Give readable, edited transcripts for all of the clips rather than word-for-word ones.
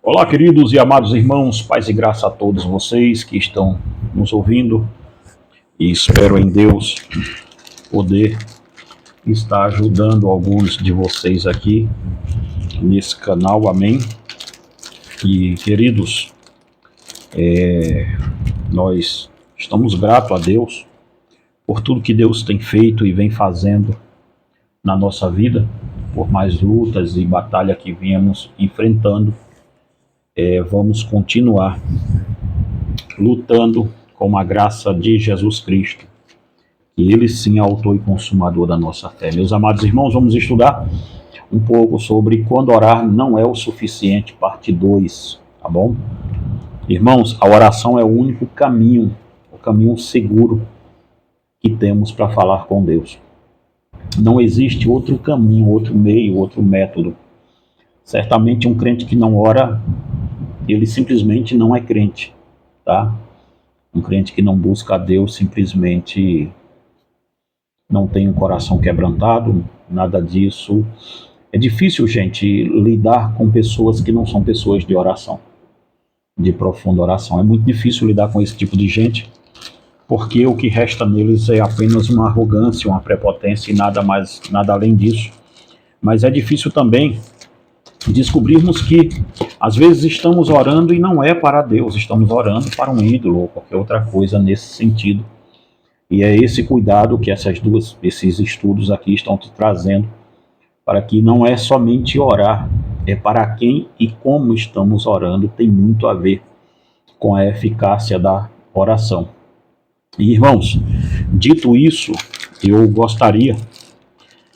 Olá, queridos e amados irmãos, paz e graça a todos vocês que estão nos ouvindo e espero em Deus poder estar ajudando alguns de vocês aqui nesse canal, amém? E queridos, nós estamos gratos a Deus por tudo que Deus tem feito e vem fazendo na nossa vida, por mais lutas e batalha que viemos enfrentando. Vamos continuar lutando com a graça de Jesus Cristo, que Ele sim é autor e consumador da nossa fé. Meus amados irmãos, vamos estudar um pouco sobre quando orar não é o suficiente, parte 2, tá bom? Irmãos, a oração é o único caminho, o caminho seguro que temos para falar com Deus. Não existe outro caminho, outro meio, outro método. Certamente um crente que não ora, ele simplesmente não é crente, tá? Um crente que não busca a Deus simplesmente não tem um coração quebrantado, nada disso. É difícil, gente, lidar com pessoas que não são pessoas de oração, de profunda oração. É muito difícil lidar com esse tipo de gente, porque o que resta neles é apenas uma arrogância, uma prepotência e nada mais, nada além disso. Mas é difícil também descobrirmos que às vezes estamos orando e não é para Deus, estamos orando para um ídolo ou qualquer outra coisa nesse sentido. E é esse cuidado que esses estudos aqui estão te trazendo, para que não é somente orar, é para quem e como estamos orando, tem muito a ver com a eficácia da oração. E, irmãos, dito isso, eu gostaria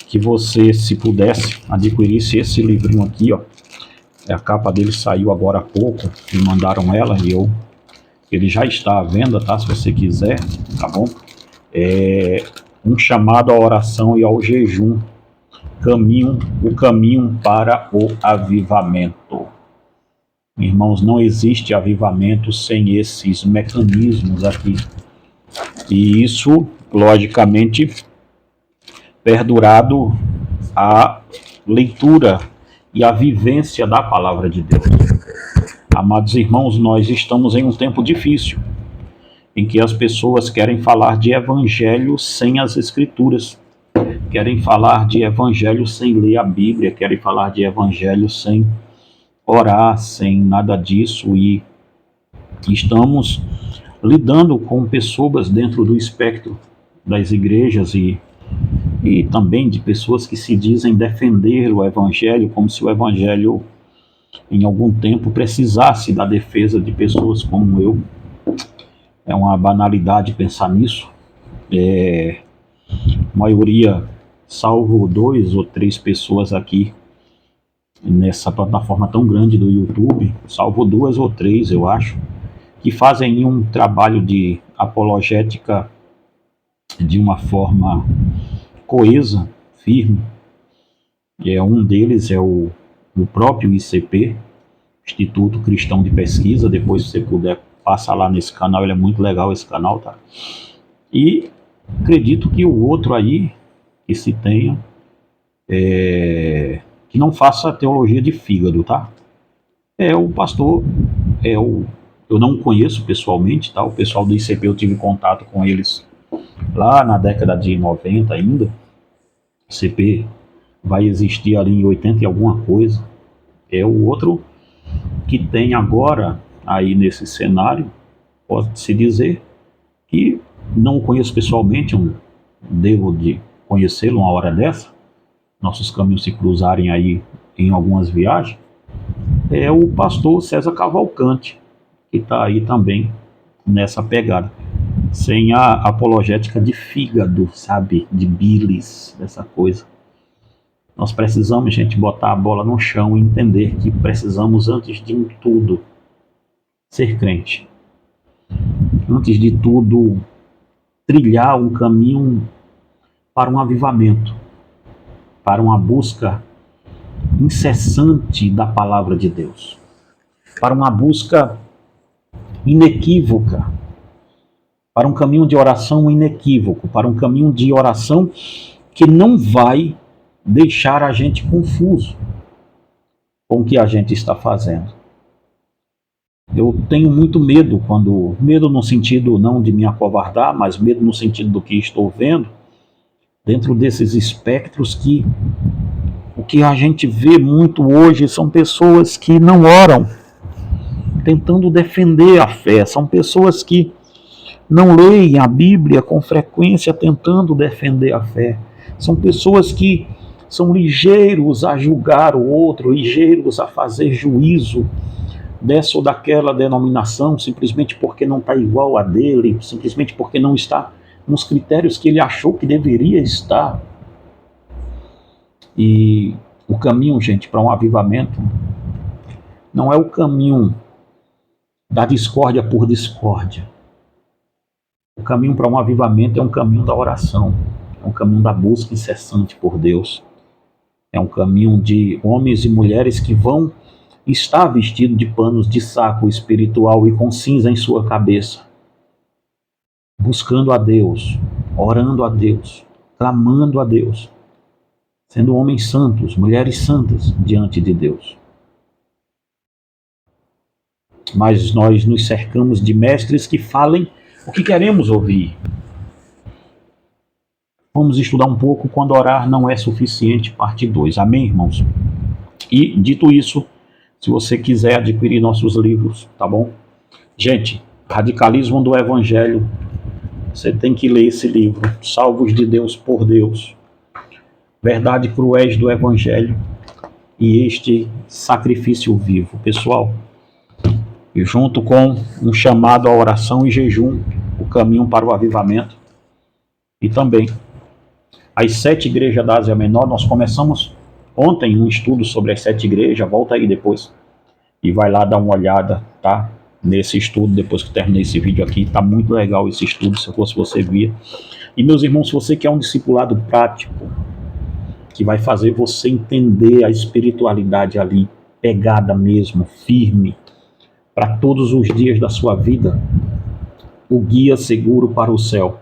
que você, se pudesse, adquirisse esse livrinho aqui, ó. A capa dele saiu agora há pouco, me mandaram ela e ele já está à venda, tá? Se você quiser, tá bom? É um chamado à oração e ao jejum, o caminho para o avivamento. Irmãos, não existe avivamento sem esses mecanismos aqui. E isso, logicamente, perdurado a leitura e a vivência da palavra de Deus. Amados irmãos, nós estamos em um tempo difícil, em que as pessoas querem falar de evangelho sem as escrituras, querem falar de evangelho sem ler a Bíblia, querem falar de evangelho sem orar, sem nada disso, e estamos lidando com pessoas dentro do espectro das igrejas e também de pessoas que se dizem defender o evangelho, como se o evangelho em algum tempo precisasse da defesa de pessoas como eu. É uma banalidade pensar nisso. A maioria, salvo 2 ou 3 pessoas aqui nessa plataforma tão grande do YouTube, salvo 2 ou 3, eu acho, que fazem um trabalho de apologética de uma forma coesa, firme. Um deles é o próprio ICP, Instituto Cristão de Pesquisa. Depois, se você puder passar lá nesse canal, ele é muito legal, esse canal, tá? E acredito que o outro aí, que se tenha, que não faça teologia de fígado, tá? O pastor, eu não conheço pessoalmente, tá? O pessoal do ICP eu tive contato com eles lá na década de 90 ainda. O ICP vai existir ali em 80 e alguma coisa. O outro que tem agora aí nesse cenário, pode-se dizer que não o conheço pessoalmente, eu devo de conhecê-lo uma hora dessa, nossos caminhos se cruzarem aí em algumas viagens. O pastor César Cavalcante, que está aí também nessa pegada, sem a apologética de fígado, sabe, de bilis, dessa coisa. Nós precisamos, gente, botar a bola no chão e entender que precisamos, antes de tudo, ser crente. Antes de tudo, trilhar um caminho para um avivamento, para uma busca incessante da palavra de Deus, para uma busca inequívoca, para um caminho de oração inequívoco, para um caminho de oração que não vai deixar a gente confuso com o que a gente está fazendo. Eu tenho muito medo, medo no sentido não de me acovardar, mas medo no sentido do que estou vendo, dentro desses espectros que o que a gente vê muito hoje são pessoas que não oram, tentando defender a fé, são pessoas que não leem a Bíblia com frequência tentando defender a fé, são pessoas que são ligeiros a julgar o outro, ligeiros a fazer juízo dessa ou daquela denominação, simplesmente porque não está igual a dele, simplesmente porque não está nos critérios que ele achou que deveria estar. E o caminho, gente, para um avivamento não é o caminho da discórdia por discórdia. O caminho para um avivamento é um caminho da oração, é um caminho da busca incessante por Deus, é um caminho de homens e mulheres que vão está vestido de panos de saco espiritual e com cinza em sua cabeça, buscando a Deus, orando a Deus, clamando a Deus, sendo homens santos, mulheres santas diante de Deus. Mas nós nos cercamos de mestres que falem o que queremos ouvir. Vamos estudar um pouco quando orar não é suficiente, parte 2. Amém, irmãos? E, dito isso, se você quiser adquirir nossos livros, tá bom? Gente, Radicalismo do Evangelho, você tem que ler esse livro. Salvos de Deus por Deus. Verdade Cruéis do Evangelho e este Sacrifício Vivo. Pessoal, e junto com um chamado à oração e jejum, o caminho para o avivamento, e também as 7 igrejas da Ásia Menor, nós começamos ontem um estudo sobre as 7 igrejas, volta aí depois e vai lá dar uma olhada, tá? Nesse estudo, depois que terminei esse vídeo aqui, tá muito legal esse estudo, se fosse você vir. E meus irmãos, se você quer um discipulado prático, que vai fazer você entender a espiritualidade ali, pegada mesmo, firme, para todos os dias da sua vida, o Guia Seguro para o Céu.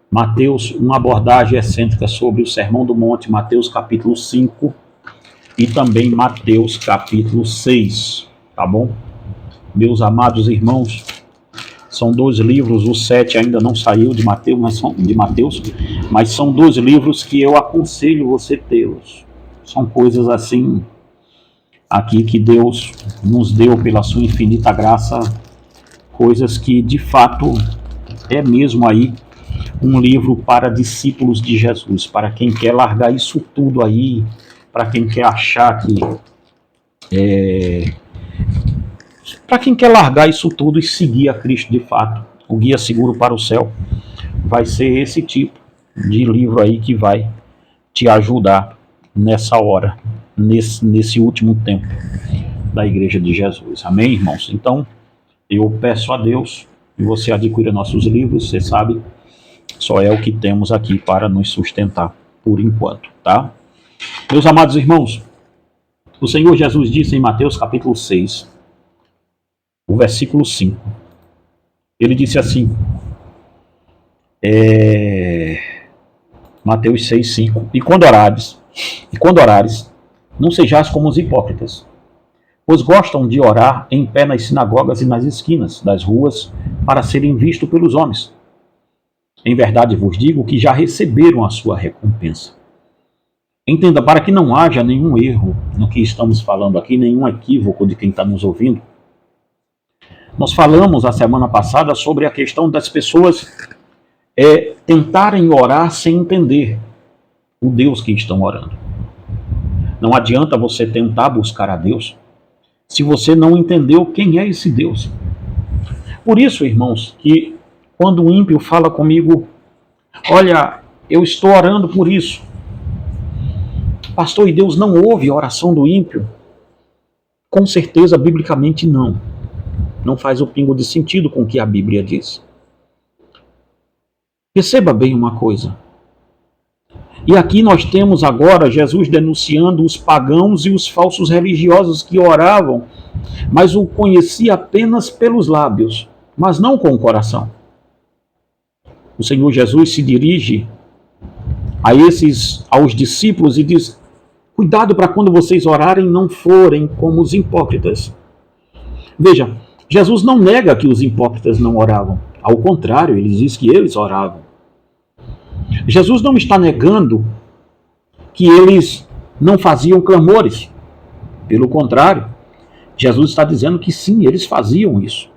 Mateus, uma abordagem excêntrica sobre o Sermão do Monte, Mateus capítulo 5 e também Mateus capítulo 6, tá bom? Meus amados irmãos, são 2 livros, o 7 ainda não saiu de Mateus, mas são 2 livros que eu aconselho você tê-los. São coisas assim, aqui que Deus nos deu pela sua infinita graça, coisas que de fato é mesmo aí um livro para discípulos de Jesus, para quem quer largar isso tudo aí, para quem quer achar que para quem quer largar isso tudo e seguir a Cristo de fato. O Guia Seguro para o Céu vai ser esse tipo de livro aí que vai te ajudar nessa hora, nesse último tempo da Igreja de Jesus. Amém, irmãos? Então, eu peço a Deus que você adquira nossos livros, você sabe, só é o que temos aqui para nos sustentar por enquanto, tá? Meus amados irmãos, o Senhor Jesus disse em Mateus capítulo 6, o versículo 5, ele disse assim, Mateus 6, 5, e quando orares, não sejais como os hipócritas, pois gostam de orar em pé nas sinagogas e nas esquinas das ruas para serem vistos pelos homens. Em verdade vos digo que já receberam a sua recompensa. Entenda, para que não haja nenhum erro no que estamos falando aqui, nenhum equívoco de quem está nos ouvindo. Nós falamos a semana passada sobre a questão das pessoas tentarem orar sem entender o Deus que estão orando. Não adianta você tentar buscar a Deus se você não entendeu quem é esse Deus. Por isso, irmãos, que quando o ímpio fala comigo, olha, eu estou orando por isso. Pastor, e Deus não ouve a oração do ímpio? Com certeza, biblicamente, não. Não faz o pingo de sentido com o que a Bíblia diz. Perceba bem uma coisa. E aqui nós temos agora Jesus denunciando os pagãos e os falsos religiosos que oravam, mas o conhecia apenas pelos lábios, mas não com o coração. O Senhor Jesus se dirige aos discípulos e diz, cuidado para quando vocês orarem não forem como os hipócritas, Veja, Jesus não nega que os hipócritas não oravam. Ao contrário, ele diz que eles oravam. Jesus não está negando que eles não faziam clamores. Pelo contrário, Jesus está dizendo que sim, eles faziam isso.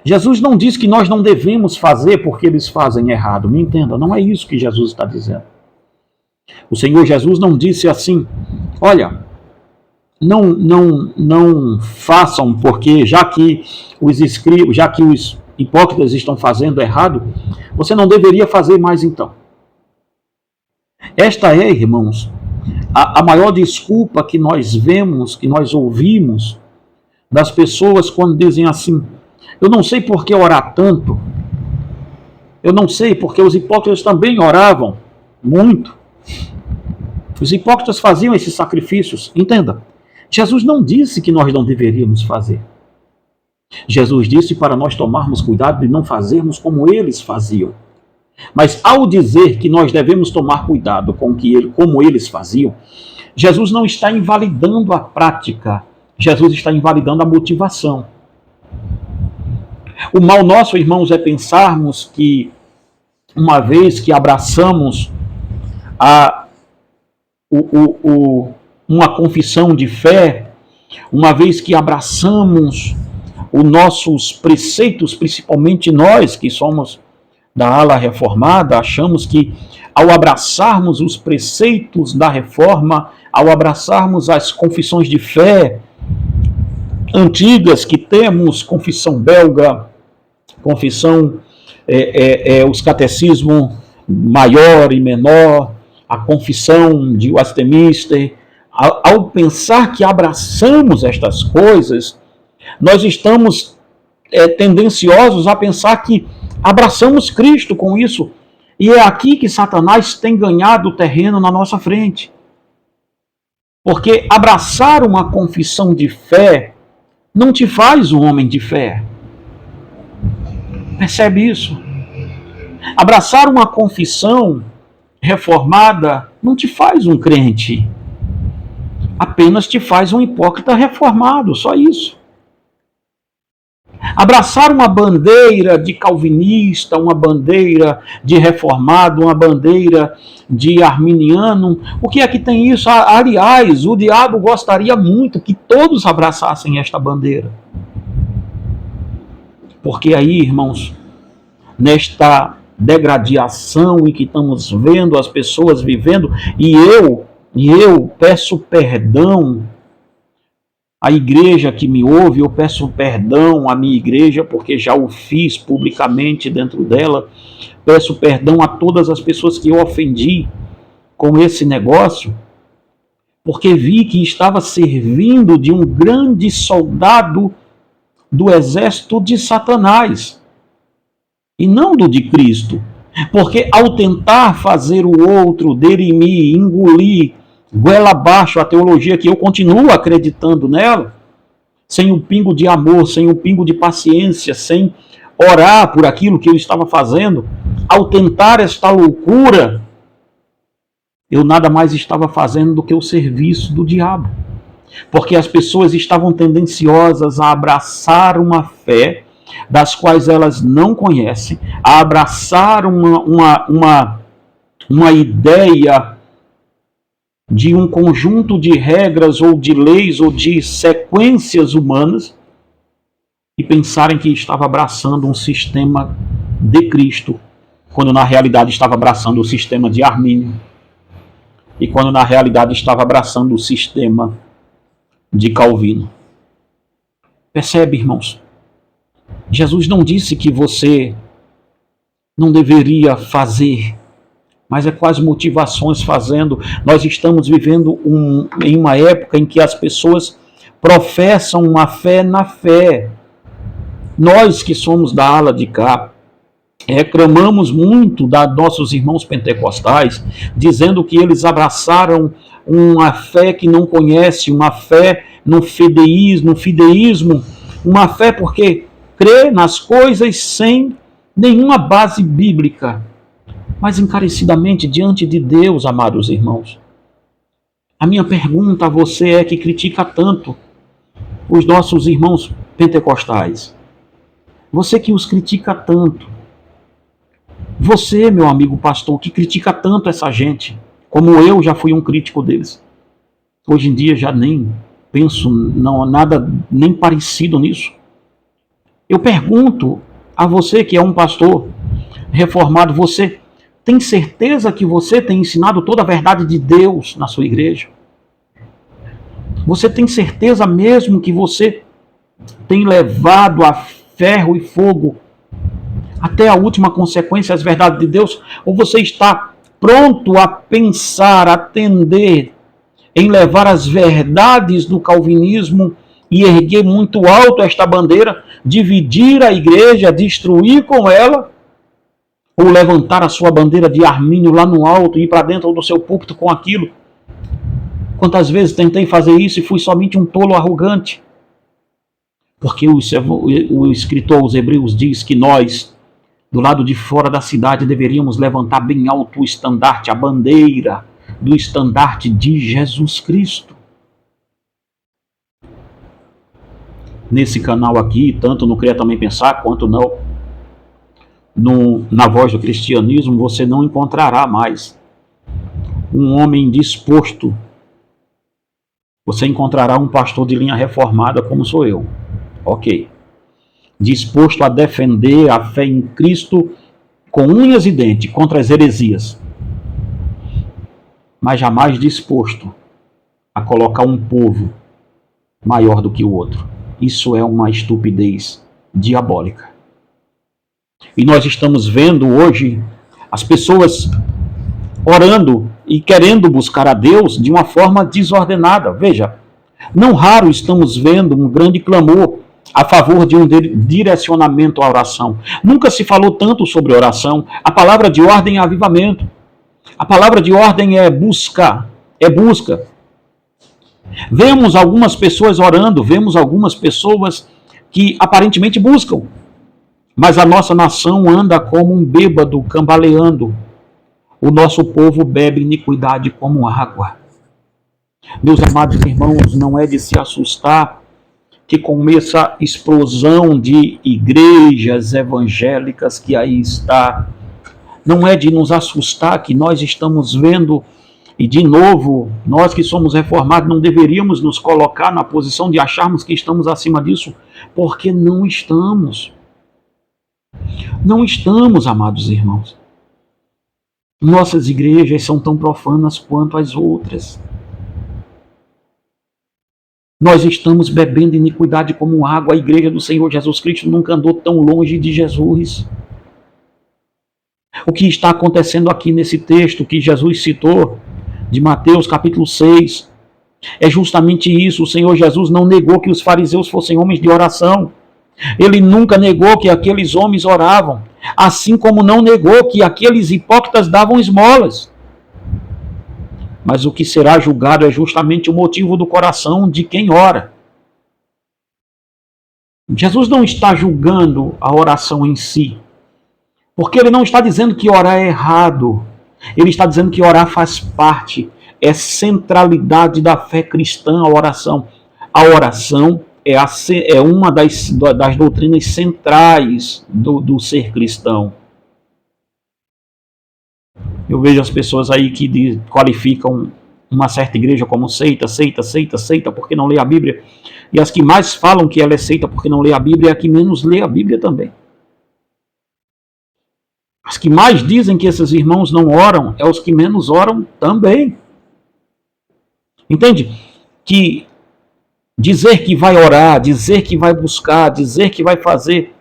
Jesus não diz que nós não devemos fazer porque eles fazem errado. Me entenda, não é isso que Jesus está dizendo. O Senhor Jesus não disse assim, olha, não façam porque já que os hipócritas estão fazendo errado, você não deveria fazer mais então. Esta é, irmãos, a maior desculpa que nós vemos, que nós ouvimos das pessoas quando dizem assim, eu não sei por que orar tanto, eu não sei porque os hipócritas também oravam muito. Os hipócritas faziam esses sacrifícios. Entenda, Jesus não disse que nós não deveríamos fazer. Jesus disse para nós tomarmos cuidado de não fazermos como eles faziam. Mas ao dizer que nós devemos tomar cuidado com como eles faziam, Jesus não está invalidando a prática, Jesus está invalidando a motivação. O mal nosso, irmãos, é pensarmos que uma vez que abraçamos uma confissão de fé, uma vez que abraçamos os nossos preceitos, principalmente nós que somos da ala reformada, achamos que ao abraçarmos os preceitos da reforma, ao abraçarmos as confissões de fé antigas que temos, confissão belga, confissão, os catecismos maior e menor, a confissão de Westminster, ao pensar que abraçamos estas coisas, nós estamos tendenciosos a pensar que abraçamos Cristo com isso. E é aqui que Satanás tem ganhado terreno na nossa frente. Porque abraçar uma confissão de fé não te faz um homem de fé. Percebe isso? Abraçar uma confissão reformada não te faz um crente. Apenas te faz um hipócrita reformado, só isso. Abraçar uma bandeira de calvinista, uma bandeira de reformado, uma bandeira de arminiano, o que é que tem isso? Aliás, o diabo gostaria muito que todos abraçassem esta bandeira. Porque aí, irmãos, nesta degradação em que estamos vendo as pessoas vivendo, e eu peço perdão à igreja que me ouve, eu peço perdão à minha igreja, porque já o fiz publicamente dentro dela, peço perdão a todas as pessoas que eu ofendi com esse negócio, porque vi que estava servindo de um grande soldado do exército de Satanás, e não do de Cristo. Porque ao tentar fazer o outro derimir, engolir, goela abaixo a teologia que eu continuo acreditando nela, sem um pingo de amor, sem um pingo de paciência, sem orar por aquilo que eu estava fazendo, ao tentar esta loucura, eu nada mais estava fazendo do que o serviço do diabo. Porque as pessoas estavam tendenciosas a abraçar uma fé das quais elas não conhecem, a abraçar uma ideia de um conjunto de regras ou de leis ou de sequências humanas e pensarem que estava abraçando um sistema de Cristo, quando na realidade estava abraçando o sistema de Armínio e quando na realidade estava abraçando o sistema de Calvino. Percebe, irmãos? Jesus não disse que você não deveria fazer, mas é com as motivações fazendo. Nós estamos vivendo em uma época em que as pessoas professam uma fé na fé. Nós que somos da ala de cá, reclamamos muito dos nossos irmãos pentecostais, dizendo que eles abraçaram uma fé que não conhece, uma fé no fideísmo, uma fé porque crê nas coisas sem nenhuma base bíblica. Mas encarecidamente diante de Deus, amados irmãos, a minha pergunta a você é que critica tanto, os nossos irmãos pentecostais, você que os critica tanto, você, meu amigo pastor, que critica tanto essa gente, como eu já fui um crítico deles, hoje em dia já nem penso nada nem parecido nisso. Eu pergunto a você que é um pastor reformado, você tem certeza que você tem ensinado toda a verdade de Deus na sua igreja? Você tem certeza mesmo que você tem levado a ferro e fogo até a última consequência as verdades de Deus? Ou você está pronto a pensar, a atender em levar as verdades do calvinismo e erguer muito alto esta bandeira, dividir a igreja, destruir com ela, ou levantar a sua bandeira de Armínio lá no alto e ir para dentro do seu púlpito com aquilo? Quantas vezes tentei fazer isso e fui somente um tolo arrogante? Porque o escritor aos Hebreus diz que nós, do lado de fora da cidade, deveríamos levantar bem alto o estandarte, a bandeira do estandarte de Jesus Cristo. Nesse canal aqui, tanto no Queria Também Pensar, quanto na Voz do Cristianismo, você não encontrará mais um homem disposto. Você encontrará um pastor de linha reformada como sou eu. Ok. Disposto a defender a fé em Cristo com unhas e dentes contra as heresias. Mas jamais disposto a colocar um povo maior do que o outro. Isso é uma estupidez diabólica. E nós estamos vendo hoje as pessoas orando e querendo buscar a Deus de uma forma desordenada. Veja, não raro estamos vendo um grande clamor a favor de um direcionamento à oração. Nunca se falou tanto sobre oração. A palavra de ordem é avivamento. A palavra de ordem é busca. Vemos algumas pessoas orando, vemos algumas pessoas que aparentemente buscam. Mas a nossa nação anda como um bêbado cambaleando. O nosso povo bebe iniquidade como água. Meus amados irmãos, não é de se assustar que com essa explosão de igrejas evangélicas que aí está, não é de nos assustar que nós estamos vendo, e de novo, nós que somos reformados não deveríamos nos colocar na posição de acharmos que estamos acima disso, porque não estamos. Não estamos, amados irmãos. Nossas igrejas são tão profanas quanto as outras. Nós estamos bebendo iniquidade como água. A igreja do Senhor Jesus Cristo nunca andou tão longe de Jesus. O que está acontecendo aqui nesse texto que Jesus citou, de Mateus capítulo 6, é justamente isso. O Senhor Jesus não negou que os fariseus fossem homens de oração. Ele nunca negou que aqueles homens oravam, assim como não negou que aqueles hipócritas davam esmolas. Mas o que será julgado é justamente o motivo do coração de quem ora. Jesus não está julgando a oração em si, porque ele não está dizendo que orar é errado. Ele está dizendo que orar faz parte, é centralidade da fé cristã a oração. A oração é uma das doutrinas centrais do ser cristão. Eu vejo as pessoas aí que qualificam uma certa igreja como seita, porque não lê a Bíblia. E as que mais falam que ela é seita porque não lê a Bíblia é a que menos lê a Bíblia também. As que mais dizem que esses irmãos não oram é os que menos oram também. Entende? Que dizer que vai orar, dizer que vai buscar, dizer que vai fazer,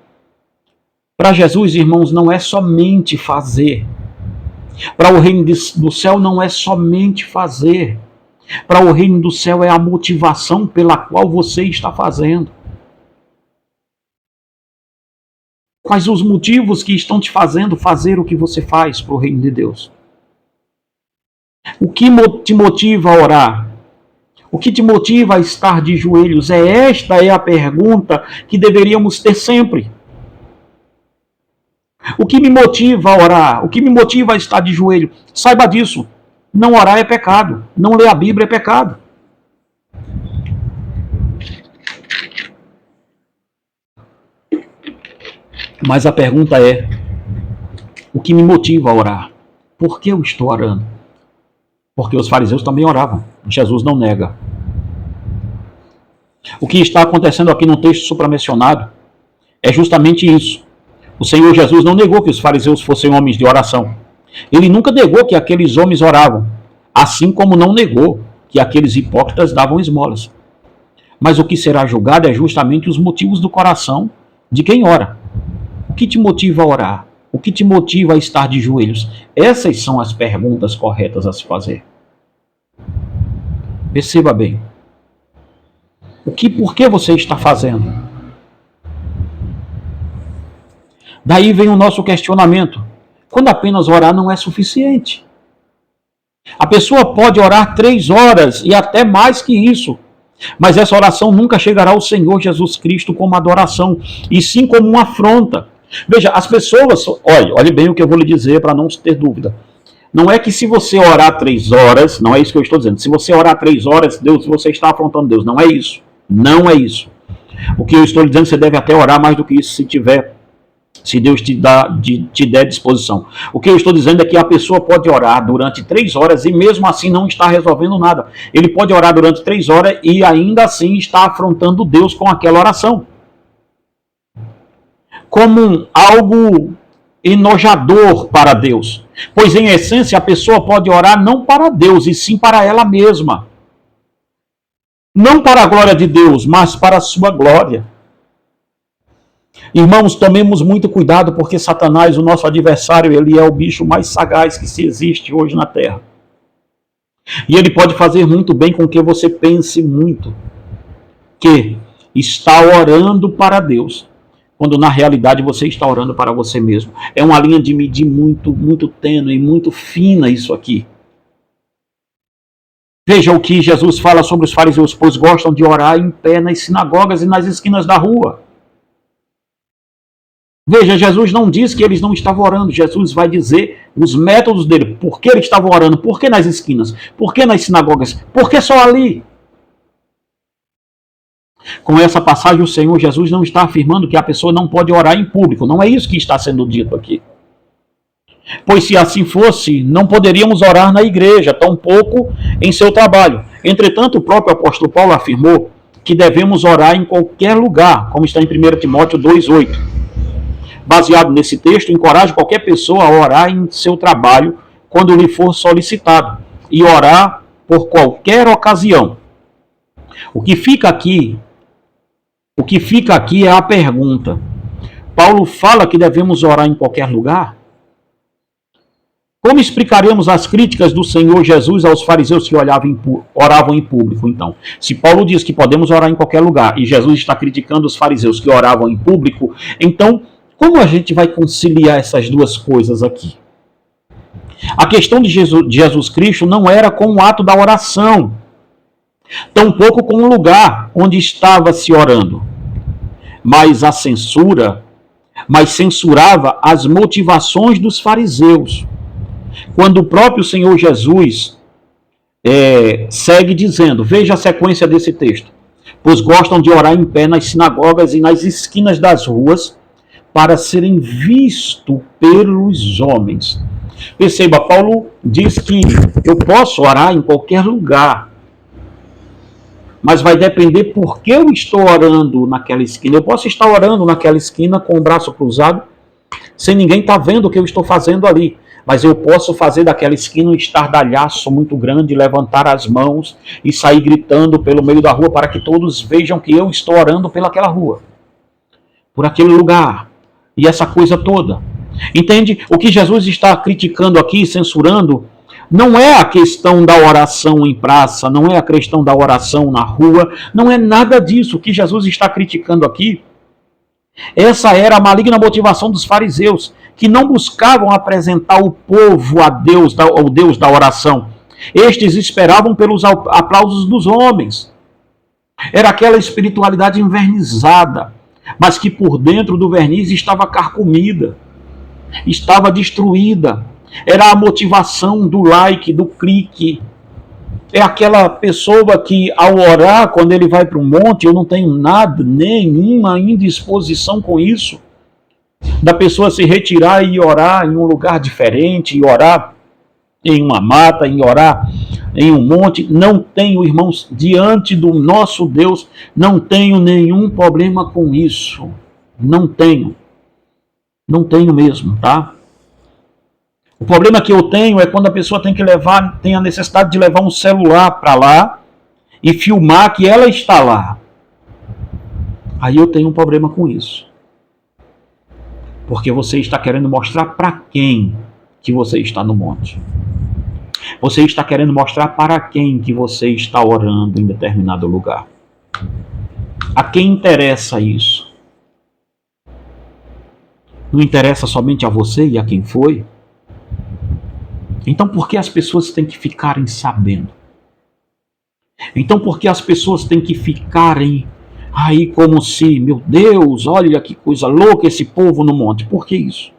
para Jesus, irmãos, não é somente fazer. Para o reino do céu não é somente fazer. Para o reino do céu é a motivação pela qual você está fazendo. Quais os motivos que estão te fazendo fazer o que você faz para o reino de Deus? O que te motiva a orar? O que te motiva a estar de joelhos? Esta é a pergunta que deveríamos ter sempre. O que me motiva a orar? O que me motiva a estar de joelho? Saiba disso. Não orar é pecado. Não ler a Bíblia é pecado. Mas a pergunta é, o que me motiva a orar? Por que eu estou orando? Porque os fariseus também oravam. Jesus não nega. O que está acontecendo aqui no texto supramencionado é justamente isso. O Senhor Jesus não negou que os fariseus fossem homens de oração. Ele nunca negou que aqueles homens oravam, assim como não negou que aqueles hipócritas davam esmolas. Mas o que será julgado é justamente os motivos do coração de quem ora. O que te motiva a orar? O que te motiva a estar de joelhos? Essas são as perguntas corretas a se fazer. Perceba bem. Por que você está fazendo? Daí vem o nosso questionamento. Quando apenas orar não é suficiente. A pessoa pode orar 3 horas e até mais que isso. Mas essa oração nunca chegará ao Senhor Jesus Cristo como adoração, e sim como uma afronta. Veja, as pessoas, olhe bem o que eu vou lhe dizer para não ter dúvida. Não é que se você orar 3 horas, não é isso que eu estou dizendo. Se você orar 3 horas, Deus, você está afrontando Deus. Não é isso. Não é isso. O que eu estou lhe dizendo, você deve até orar mais do que isso se Deus te der disposição. O que eu estou dizendo é que a pessoa pode orar durante 3 horas e mesmo assim não está resolvendo nada. Ele pode orar durante 3 horas e ainda assim está afrontando Deus com aquela oração. Como algo enojador para Deus. Pois em essência a pessoa pode orar não para Deus e sim para ela mesma. Não para a glória de Deus, mas para a sua glória. Irmãos, tomemos muito cuidado porque Satanás, o nosso adversário, ele é o bicho mais sagaz que se existe hoje na Terra. E ele pode fazer muito bem com que você pense muito que está orando para Deus, quando na realidade você está orando para você mesmo. É uma linha de medir muito tênue, muito fina isso aqui. Veja o que Jesus fala sobre os fariseus, pois gostam de orar em pé nas sinagogas e nas esquinas da rua. Veja, Jesus não diz que eles não estavam orando. Jesus vai dizer os métodos dele. Por que eles estavam orando? Por que nas esquinas? Por que nas sinagogas? Por que só ali? Com essa passagem, o Senhor Jesus não está afirmando que a pessoa não pode orar em público. Não é isso que está sendo dito aqui. Pois se assim fosse, não poderíamos orar na igreja, tampouco em seu trabalho. Entretanto, o próprio apóstolo Paulo afirmou que devemos orar em qualquer lugar, como está em 1 Timóteo 2,8. Baseado nesse texto, encoraje qualquer pessoa a orar em seu trabalho quando lhe for solicitado e orar por qualquer ocasião. O que fica aqui é a pergunta. Paulo fala que devemos orar em qualquer lugar? Como explicaremos as críticas do Senhor Jesus aos fariseus que oravam em público, então? Se Paulo diz que podemos orar em qualquer lugar e Jesus está criticando os fariseus que oravam em público, então como a gente vai conciliar essas duas coisas aqui? A questão de Jesus Cristo não era com o ato da oração, tampouco com o lugar onde estava se orando, mas censurava as motivações dos fariseus. Quando o próprio Senhor Jesus segue dizendo, veja a sequência desse texto, pois gostam de orar em pé nas sinagogas e nas esquinas das ruas, para serem vistos pelos homens. Perceba, Paulo diz que eu posso orar em qualquer lugar, mas vai depender por que eu estou orando naquela esquina. Eu posso estar orando naquela esquina com o braço cruzado, sem ninguém estar vendo o que eu estou fazendo ali. Mas eu posso fazer daquela esquina um estardalhaço muito grande, levantar as mãos e sair gritando pelo meio da rua para que todos vejam que eu estou orando pelaquela rua, por aquele lugar, e essa coisa toda. Entende? O que Jesus está criticando aqui, censurando, não é a questão da oração em praça, não é a questão da oração na rua, não é nada disso. O que Jesus está criticando aqui, essa era a maligna motivação dos fariseus, que não buscavam apresentar o povo a Deus, ao Deus da oração. Estes esperavam pelos aplausos dos homens. Era aquela espiritualidade envernizada, mas que por dentro do verniz estava carcomida, estava destruída. Era a motivação do like, do clique. É aquela pessoa que ao orar, quando ele vai para um monte, eu não tenho nada, nenhuma indisposição com isso. da pessoa se retirar e orar em um lugar diferente, e orar em uma mata, em orar em um monte. Não tenho, irmãos, diante do nosso Deus, não tenho nenhum problema com isso. Não tenho. Não tenho mesmo, tá? O problema que eu tenho é quando a pessoa tem a necessidade de levar um celular para lá e filmar que ela está lá. Aí eu tenho um problema com isso. Porque você está querendo mostrar para quem que você está no monte. Você está querendo mostrar para quem que você está orando em determinado lugar. A quem interessa isso? Não interessa somente a você e a quem foi? Então por que as pessoas têm que ficarem sabendo? Então por que as pessoas têm que ficarem aí como se, meu Deus, olha que coisa louca esse povo no monte? Por que isso?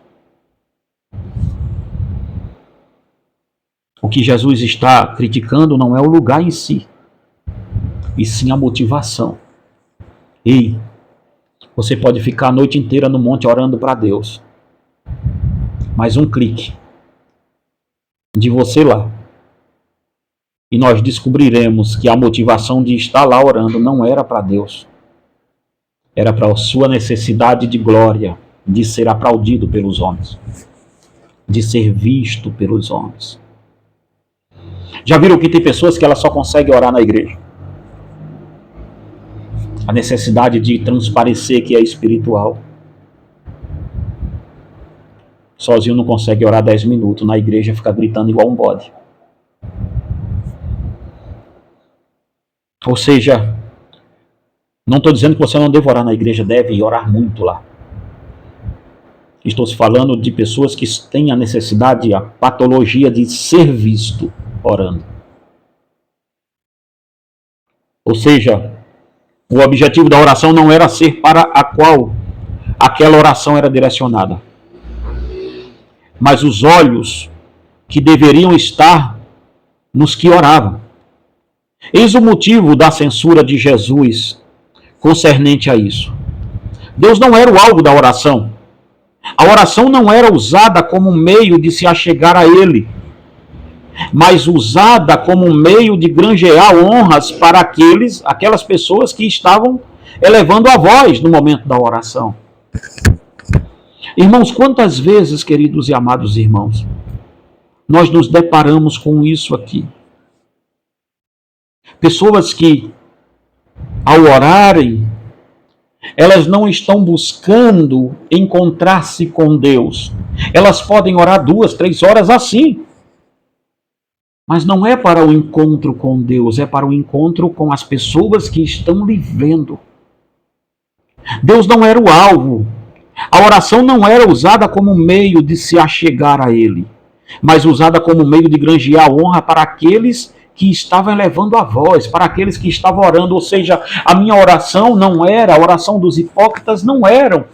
O que Jesus está criticando não é o lugar em si, e sim a motivação. Ei, você pode ficar a noite inteira no monte orando para Deus, mas um clique de você lá, e nós descobriremos que a motivação de estar lá orando não era para Deus, era para a sua necessidade de glória, de ser aplaudido pelos homens, de ser visto pelos homens. Já viram que tem pessoas que elas só conseguem orar na igreja? A necessidade de transparecer que é espiritual. Sozinho não consegue orar 10 minutos, na igreja fica gritando igual um bode. Ou seja, não estou dizendo que você não deve orar na igreja, deve orar muito lá. Estou falando de pessoas que têm a necessidade, a patologia de ser visto orando. Ou seja, o objetivo da oração não era ser para a qual aquela oração era direcionada, mas os olhos que deveriam estar nos que oravam. Eis o motivo da censura de Jesus concernente a isso. Deus não era o alvo da oração. A oração não era usada como meio de se achegar a Ele, mas usada como meio de granjear honras para aquelas pessoas que estavam elevando a voz no momento da oração. Irmãos, quantas vezes, queridos e amados irmãos, nós nos deparamos com isso aqui? Pessoas que, ao orarem, elas não estão buscando encontrar-se com Deus. Elas podem orar 2, 3 horas assim. Mas não é para o encontro com Deus, é para o encontro com as pessoas que estão lhe vendo. Deus não era o alvo. A oração não era usada como meio de se achegar a Ele, mas usada como meio de granjear honra para aqueles que estavam elevando a voz, para aqueles que estavam orando. Ou seja, a minha oração não era, a oração dos hipócritas não era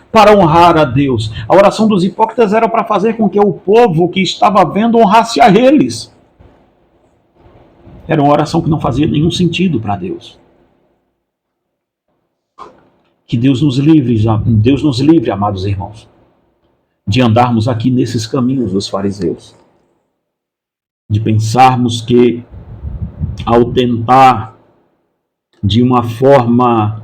para honrar a Deus. A oração dos hipócritas era para fazer com que o povo que estava vendo honrasse a eles. Era uma oração que não fazia nenhum sentido para Deus. Que Deus nos livre, amados irmãos, de andarmos aqui nesses caminhos dos fariseus. De pensarmos que, ao tentar, de uma forma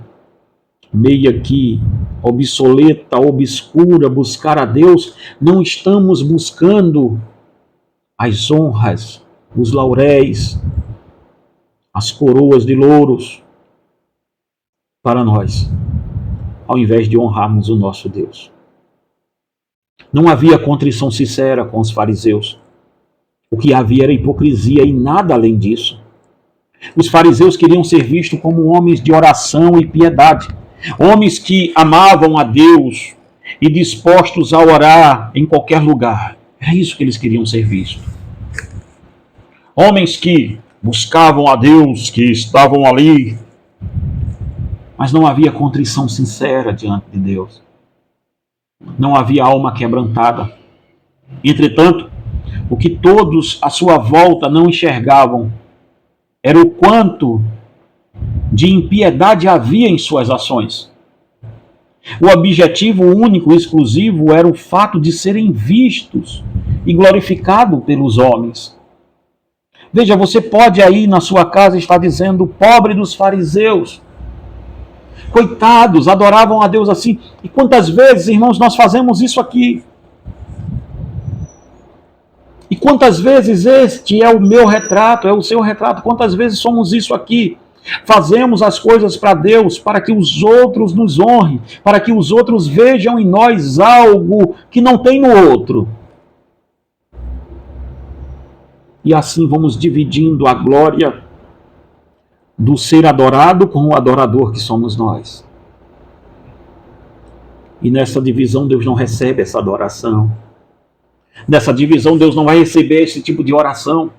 meio que obsoleta, obscura, buscar a Deus, não estamos buscando as honras, os lauréis, as coroas de louros para nós, ao invés de honrarmos o nosso Deus. Não havia contrição sincera com os fariseus. O que havia era hipocrisia e nada além disso. Os fariseus queriam ser vistos como homens de oração e piedade, homens que amavam a Deus e dispostos a orar em qualquer lugar. Era isso que eles queriam ser vistos. Homens que buscavam a Deus, que estavam ali, mas não havia contrição sincera diante de Deus. Não havia alma quebrantada. Entretanto, o que todos à sua volta não enxergavam era o quanto de impiedade havia em suas ações. O objetivo único e exclusivo era o fato de serem vistos e glorificados pelos homens. Veja, você pode aí na sua casa estar dizendo, pobre dos fariseus, coitados, adoravam a Deus assim. E quantas vezes, irmãos, nós fazemos isso aqui? E quantas vezes este é o meu retrato, é o seu retrato? Quantas vezes somos isso aqui? Fazemos as coisas para Deus, para que os outros nos honrem, para que os outros vejam em nós algo que não tem no outro. E assim vamos dividindo a glória do ser adorado com o adorador que somos nós. E nessa divisão Deus não recebe essa adoração. Nessa divisão Deus não vai receber esse tipo de oração.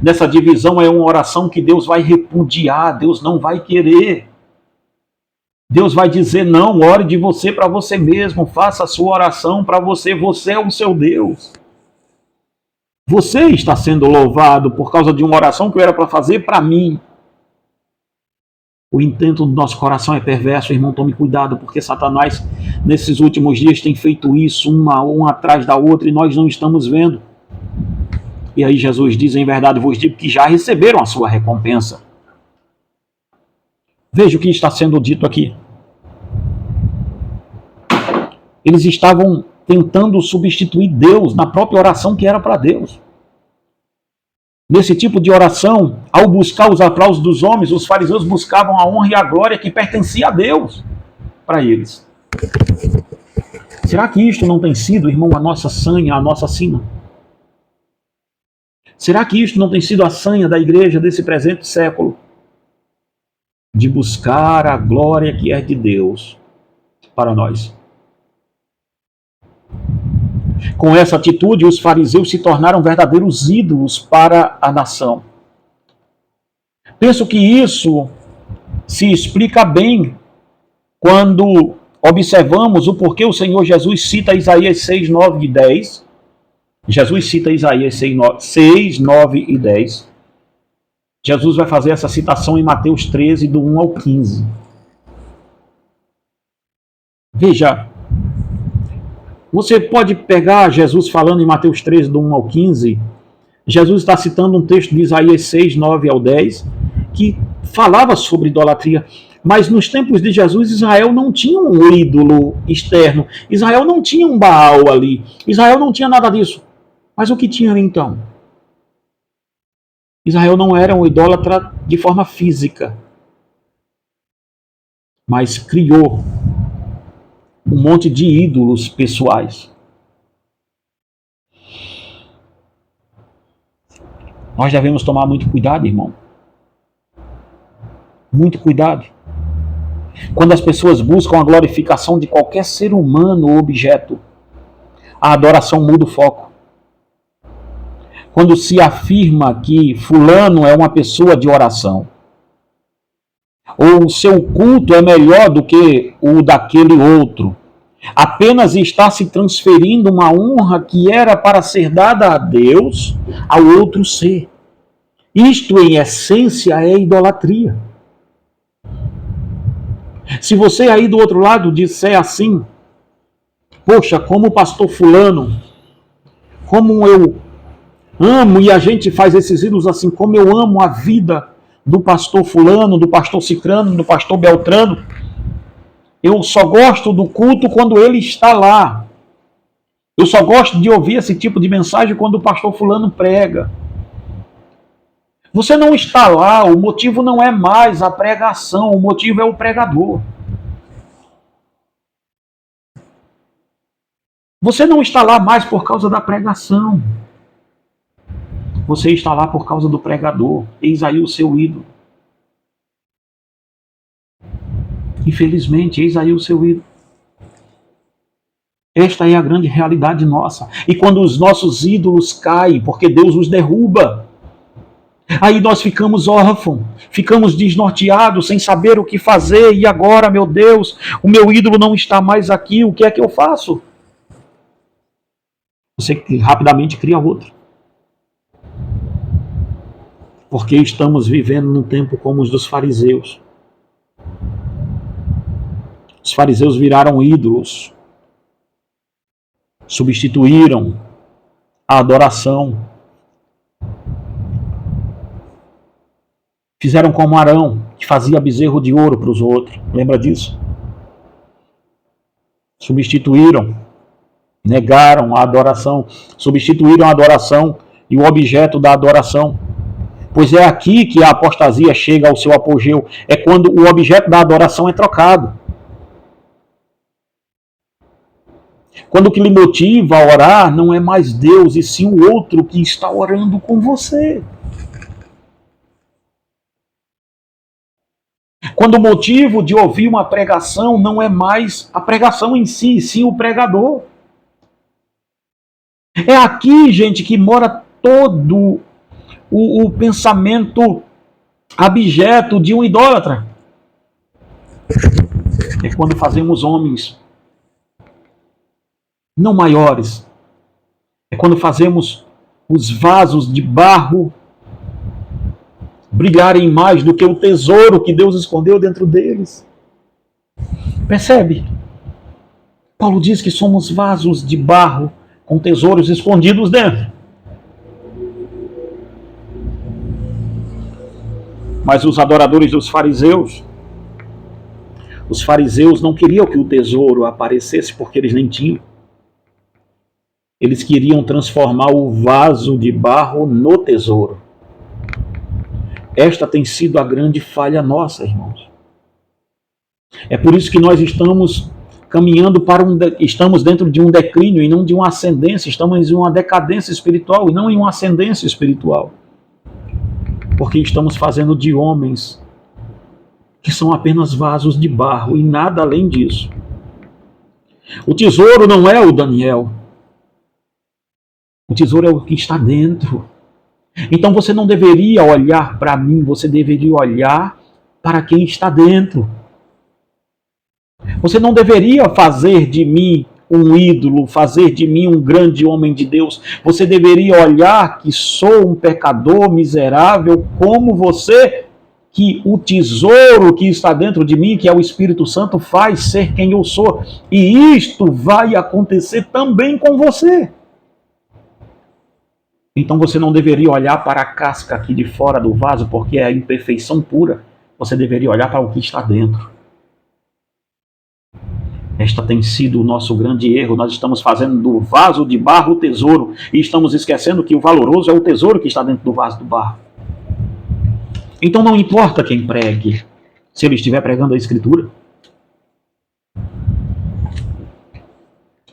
Nessa divisão é uma oração que Deus vai repudiar, Deus não vai querer. Deus vai dizer, não, ore de você para você mesmo, faça a sua oração para você, você é o seu Deus. Você está sendo louvado por causa de uma oração que eu era para fazer para mim. O intento do nosso coração é perverso, irmão, tome cuidado, porque Satanás, nesses últimos dias, tem feito isso, uma atrás da outra, e nós não estamos vendo. E aí Jesus diz, em verdade vos digo que já receberam a sua recompensa. Veja o que está sendo dito aqui. Eles estavam tentando substituir Deus na própria oração que era para Deus. Nesse tipo de oração, ao buscar os aplausos dos homens, os fariseus buscavam a honra e a glória que pertencia a Deus para eles. Será que isto não tem sido, irmão, a nossa sanha, a nossa sina? Será que isto não tem sido a sanha da igreja desse presente século? De buscar a glória que é de Deus para nós. Com essa atitude, os fariseus se tornaram verdadeiros ídolos para a nação. Penso que isso se explica bem quando observamos o porquê o Senhor Jesus cita Isaías 6, 9 e 10. Jesus cita Isaías 6, 9 e 10. Jesus vai fazer essa citação em Mateus 13, do 1 ao 15. Veja, você pode pegar Jesus falando em Mateus 13, do 1 ao 15. Jesus está citando um texto de Isaías 6, 9 ao 10, que falava sobre idolatria. Mas nos tempos de Jesus, Israel não tinha um ídolo externo. Israel não tinha um Baal ali. Israel não tinha nada disso. Mas o que tinha então? Israel não era um idólatra de forma física, mas criou um monte de ídolos pessoais. Nós devemos tomar muito cuidado, irmão. Muito cuidado. Quando as pessoas buscam a glorificação de qualquer ser humano ou objeto, a adoração muda o foco. Quando se afirma que fulano é uma pessoa de oração, ou o seu culto é melhor do que o daquele outro, apenas está se transferindo uma honra que era para ser dada a Deus ao outro ser. Isto, em essência, é idolatria. Se você aí do outro lado disser assim, poxa, como o pastor fulano, como eu amo, e a gente faz esses ídolos assim, como eu amo a vida do pastor fulano, do pastor cicrano, do pastor beltrano, eu só gosto do culto quando ele está lá. Eu só gosto de ouvir esse tipo de mensagem quando o pastor fulano prega. Você não está lá, o motivo não é mais a pregação, o motivo é o pregador. Você não está lá mais por causa da pregação. Você está lá por causa do pregador. Eis aí o seu ídolo. Infelizmente, eis aí o seu ídolo. Esta é a grande realidade nossa. E quando os nossos ídolos caem, porque Deus os derruba, aí nós ficamos órfãos, ficamos desnorteados, sem saber o que fazer. E agora, meu Deus, o meu ídolo não está mais aqui, o que é que eu faço? Você rapidamente cria outro. Porque estamos vivendo num tempo como os dos fariseus. Os fariseus viraram ídolos, substituíram a adoração. Fizeram como Arão, que fazia bezerro de ouro para os outros. Lembra disso? Substituíram, negaram a adoração, substituíram a adoração e o objeto da adoração. Pois é aqui que a apostasia chega ao seu apogeu. É quando o objeto da adoração é trocado. Quando o que lhe motiva a orar não é mais Deus, e sim o outro que está orando com você. Quando o motivo de ouvir uma pregação não é mais a pregação em si, e sim o pregador. É aqui, gente, que mora todo o pensamento abjeto de um idólatra. É quando fazemos homens não maiores. É quando fazemos os vasos de barro brilharem mais do que o tesouro que Deus escondeu dentro deles. Percebe? Paulo diz que somos vasos de barro com tesouros escondidos dentro. Mas os adoradores dos fariseus, os fariseus não queriam que o tesouro aparecesse porque eles nem tinham. Eles queriam transformar o vaso de barro no tesouro. Esta tem sido a grande falha nossa, irmãos. É por isso que nós estamos caminhando estamos dentro de um declínio e não de uma ascendência, estamos em uma decadência espiritual e não em uma ascendência espiritual. Porque estamos fazendo de homens que são apenas vasos de barro e nada além disso. O tesouro não é o Daniel. O tesouro é o que está dentro. Então você não deveria olhar para mim, você deveria olhar para quem está dentro. Você não deveria fazer de mim um ídolo, fazer de mim um grande homem de Deus. Você deveria olhar que sou um pecador miserável como você, que o tesouro que está dentro de mim, que é o Espírito Santo, faz ser quem eu sou. E isto vai acontecer também com você. Então você não deveria olhar para a casca aqui de fora do vaso, porque é a imperfeição pura. Você deveria olhar para o que está dentro. Esta tem sido o nosso grande erro. Nós estamos fazendo do vaso de barro o tesouro e estamos esquecendo que o valoroso é o tesouro que está dentro do vaso do barro. Então não importa quem pregue, se ele estiver pregando a Escritura.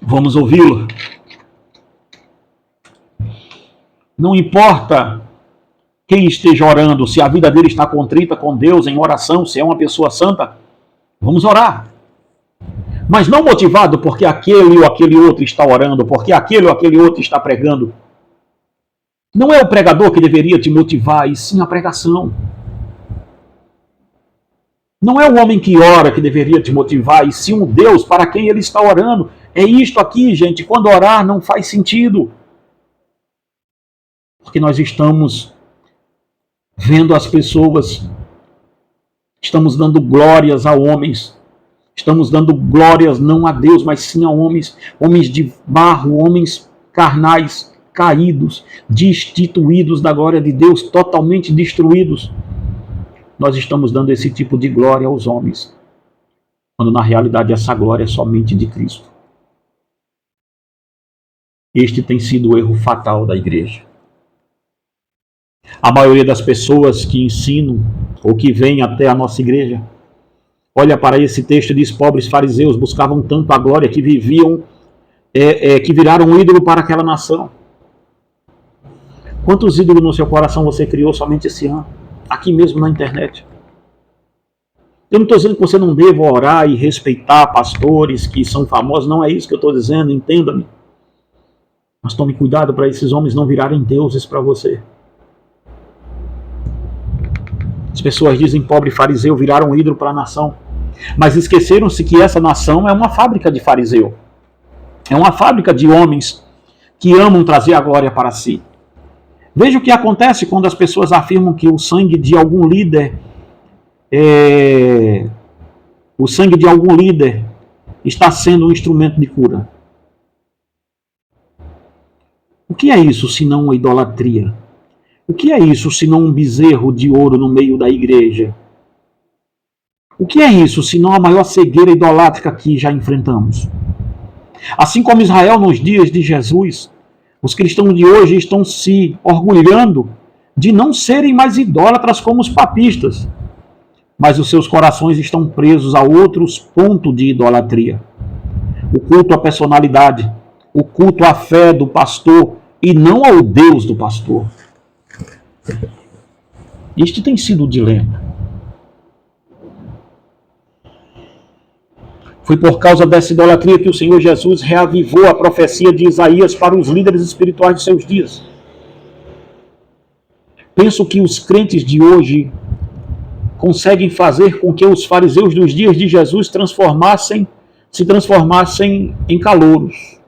Vamos ouvi-lo. Não importa quem esteja orando, se a vida dele está contrita com Deus em oração, se é uma pessoa santa, vamos orar. Mas não motivado porque aquele ou aquele outro está orando, porque aquele ou aquele outro está pregando. Não é o pregador que deveria te motivar, e sim a pregação. Não é o homem que ora que deveria te motivar, e sim o Deus para quem ele está orando. É isto aqui, gente. Quando orar não faz sentido. Porque nós estamos vendo as pessoas, estamos dando glórias a homens, estamos dando glórias não a Deus, mas sim a homens, homens de barro, homens carnais, caídos, destituídos da glória de Deus, totalmente destruídos. Nós estamos dando esse tipo de glória aos homens, quando na realidade essa glória é somente de Cristo. Este tem sido o erro fatal da igreja. A maioria das pessoas que ensinam ou que vêm até a nossa igreja, olha para esse texto e diz: pobres fariseus buscavam tanto a glória que viviam, que viraram um ídolo para aquela nação. Quantos ídolos no seu coração você criou somente esse ano? Aqui mesmo na internet. Eu não estou dizendo que você não deva orar e respeitar pastores que são famosos, não é isso que eu estou dizendo, entenda-me. Mas tome cuidado para esses homens não virarem deuses para você. As pessoas dizem: pobre fariseu, viraram um ídolo para a nação. Mas esqueceram-se que essa nação é uma fábrica de fariseu. É uma fábrica de homens que amam trazer a glória para si. Veja o que acontece quando as pessoas afirmam que o sangue de algum líder o sangue de algum líder está sendo um instrumento de cura. O que é isso senão uma idolatria? O que é isso senão um bezerro de ouro no meio da igreja? O que é isso senão a maior cegueira idolátrica que já enfrentamos? Assim como Israel nos dias de Jesus, os cristãos de hoje estão se orgulhando de não serem mais idólatras como os papistas, mas os seus corações estão presos a outros pontos de idolatria. O culto à personalidade, o culto à fé do pastor e não ao Deus do pastor. Este tem sido o dilema. Foi por causa dessa idolatria que o Senhor Jesus reavivou a profecia de Isaías para os líderes espirituais de seus dias. Penso que os crentes de hoje conseguem fazer com que os fariseus dos dias de Jesus se transformassem em calouros,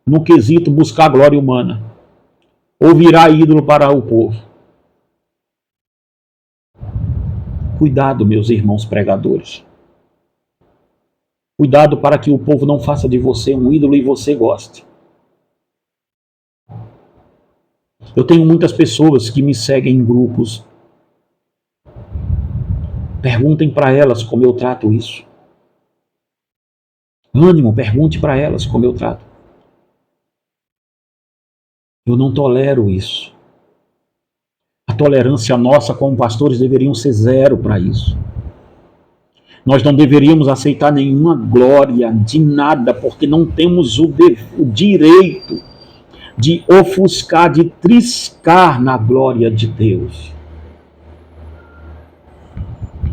no quesito buscar a glória humana, ou virar ídolo para o povo. Cuidado, meus irmãos pregadores. Cuidado para que o povo não faça de você um ídolo e você goste. Eu tenho muitas pessoas que me seguem em grupos. Perguntem para elas como eu trato isso. Ânimo, pergunte para elas como eu trato. Eu não tolero isso. A tolerância nossa como pastores deveria ser zero para isso. Nós não deveríamos aceitar nenhuma glória de nada, porque não temos o direito de ofuscar, de triscar na glória de Deus.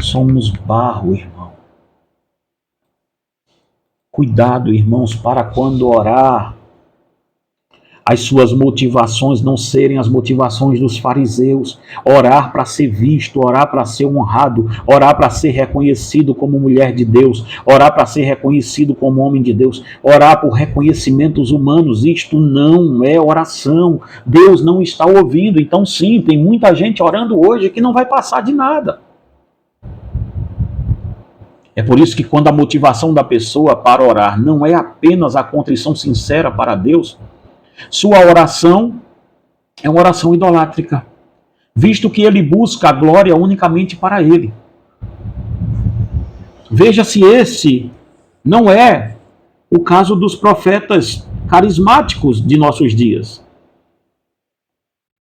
Somos barro, irmão. Cuidado, irmãos, para quando orar, as suas motivações não serem as motivações dos fariseus. Orar para ser visto, orar para ser honrado, orar para ser reconhecido como mulher de Deus, orar para ser reconhecido como homem de Deus, orar por reconhecimentos humanos. Isto não é oração. Deus não está ouvindo. Então sim, tem muita gente orando hoje que não vai passar de nada. É por isso que quando a motivação da pessoa para orar não é apenas a contrição sincera para Deus, sua oração é uma oração idolátrica, visto que ele busca a glória unicamente para ele. Veja se esse não é o caso dos profetas carismáticos de nossos dias.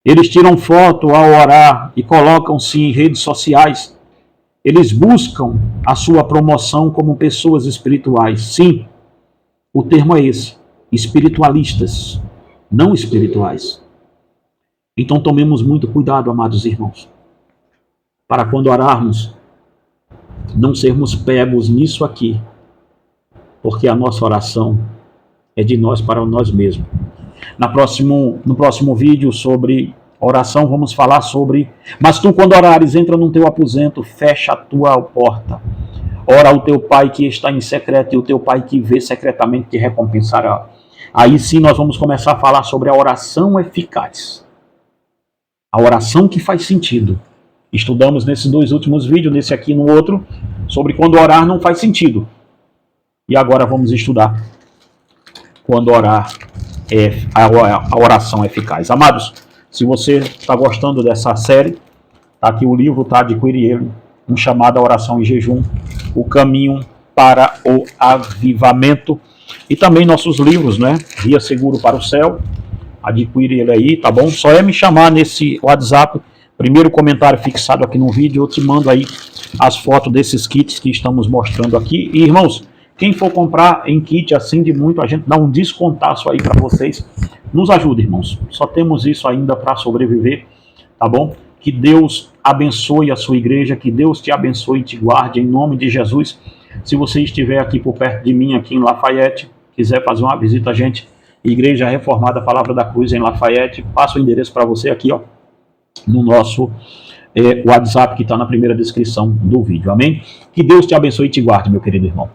Eles tiram foto ao orar e colocam-se em redes sociais. Eles buscam a sua promoção como pessoas espirituais. Sim, o termo é esse, espiritualistas. Não espirituais. Então tomemos muito cuidado, amados irmãos, para quando orarmos, não sermos pegos nisso aqui, porque a nossa oração é de nós para nós mesmos. No próximo vídeo sobre oração, vamos falar sobre: mas tu, quando orares, entra no teu aposento, fecha a tua porta, ora ao teu pai que está em secreto, e o teu pai que vê secretamente te recompensará. Aí sim nós vamos começar a falar sobre a oração eficaz. A oração que faz sentido. Estudamos nesses dois últimos vídeos, nesse aqui e no outro, sobre quando orar não faz sentido. E agora vamos estudar quando orar é a oração eficaz. Amados, se você está gostando dessa série, está aqui o livro, tá? Adquire ele, um chamado à oração em jejum, o caminho para o avivamento. E também nossos livros, né? Guia Seguro para o Céu. Adquire ele aí, tá bom? Só é me chamar nesse WhatsApp. Primeiro comentário fixado aqui no vídeo. Eu te mando aí as fotos desses kits que estamos mostrando aqui. E, irmãos, quem for comprar em kit assim de muito, a gente dá um descontaço aí para vocês. Nos ajuda, irmãos. Só temos isso ainda para sobreviver, tá bom? Que Deus abençoe a sua igreja. Que Deus te abençoe e te guarde em nome de Jesus. Se você estiver aqui por perto de mim, aqui em Lafayette, quiser fazer uma visita a gente, Igreja Reformada Palavra da Cruz em Lafayette, passo o endereço para você aqui, ó, no nosso WhatsApp que está na primeira descrição do vídeo, amém? Que Deus te abençoe e te guarde, meu querido irmão.